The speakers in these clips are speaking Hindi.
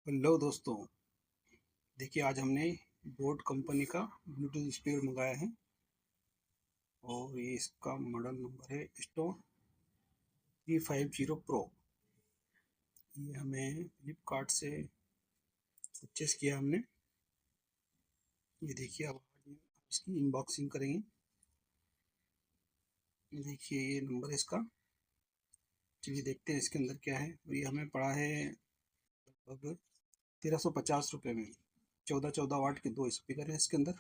हेलो दोस्तों, देखिए आज हमने बोट कंपनी का ब्लूटूथ स्पीकर मंगाया है और ये इसका मॉडल नंबर है स्टोन 350 प्रो। ये हमें फ्लिपकार्ट से परचेस किया हमने। ये देखिए अब इसकी अनबॉक्सिंग करेंगे। देखिए ये नंबर है इसका। चलिए देखते हैं इसके अंदर क्या है। ये हमें पड़ा है लगभग 1350 रुपये में। 14 वाट के दो स्पीकर है इसके अंदर।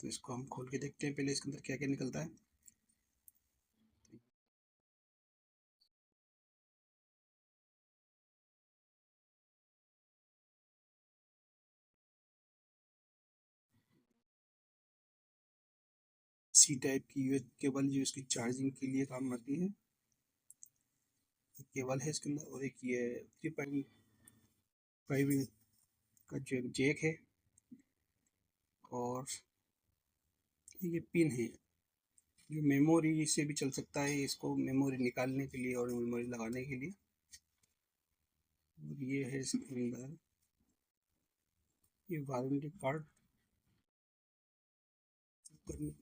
तो इसको हम खोल के देखते हैं पहले इसके अंदर क्या क्या निकलता है। सी टाइप की यूएस केबल जो इसकी चार्जिंग के लिए काम आती है, केबल है इसके अंदर। और एक ये 3.5 का जो जैक है और ये पिन है जो मेमोरी से भी चल सकता है। इसको मेमोरी निकालने के लिए और मेमोरी लगाने के लिए। और ये है इसके अंदर ये वारंटी कार्ड करने।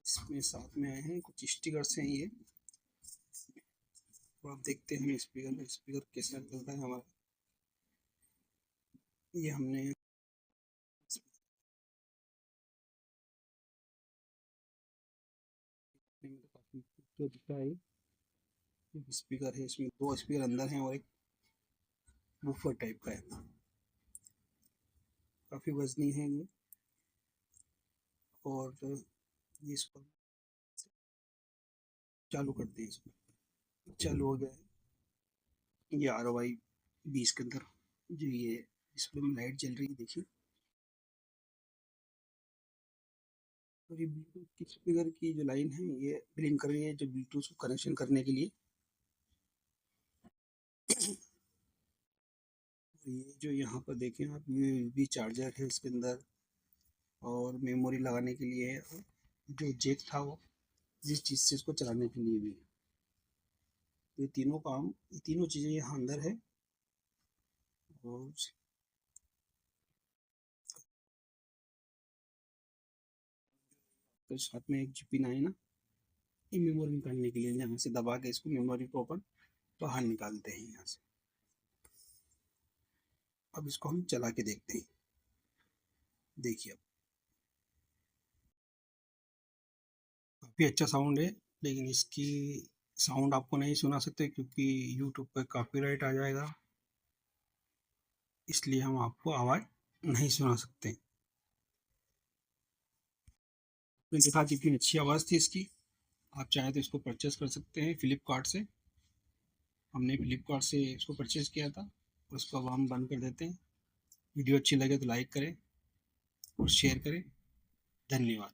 इसमें साथ में आए हैं कुछ स्टिकर्स हैं ये। तो आप देखते हैं स्पीकर कैसा चलता है हमारा। ये हमने काफी तो दिखा है। स्पीकर है, इसमें दो स्पीकर अंदर हैं और एक वूफर टाइप का है। काफ़ी वजनी है ये। और ये इसको चालू करते हैं। इसको चालू हो गया है। ये ROI 20 के अंदर जो ये डिस्प्ले में लाइट जल रही है, देखिए। और ये ब्लूटूथ की स्पीकर की जो लाइन है ये ब्लिंक कर रही है, जो ब्लूटूथ को कनेक्शन करने के लिए। ये जो यहाँ पर देखें आप, USB चार्जर है इसके अंदर और मेमोरी लगाने के लिए है। जो जैक था वो जिस चीज़ से इसको चलाने के लिए भी है। ये तीनों चीज़ें यहाँ अंदर है। और साथ में एक पिन है ना, ये मेमोरी निकालने के लिए। यहाँ से दबा के इसको मेमोरी को अपन बाहर निकालते हैं यहाँ से। अब इसको हम चला के देखते हैं। देखिए अब काफ़ी अच्छा साउंड है, लेकिन इसकी साउंड आपको नहीं सुना सकते क्योंकि यूट्यूब पर कॉपीराइट आ जाएगा। इसलिए हम आपको आवाज़ नहीं सुना सकते। आपने देखा कितनी अच्छी आवाज़ थी इसकी। आप चाहें तो इसको परचेस कर सकते हैं फ्लिपकार्ट से। हमने फ्लिपकार्ट से इसको परचेस किया था। उसको अब हम बंद कर देते हैं। वीडियो अच्छी लगे तो लाइक करें और शेयर करें। धन्यवाद।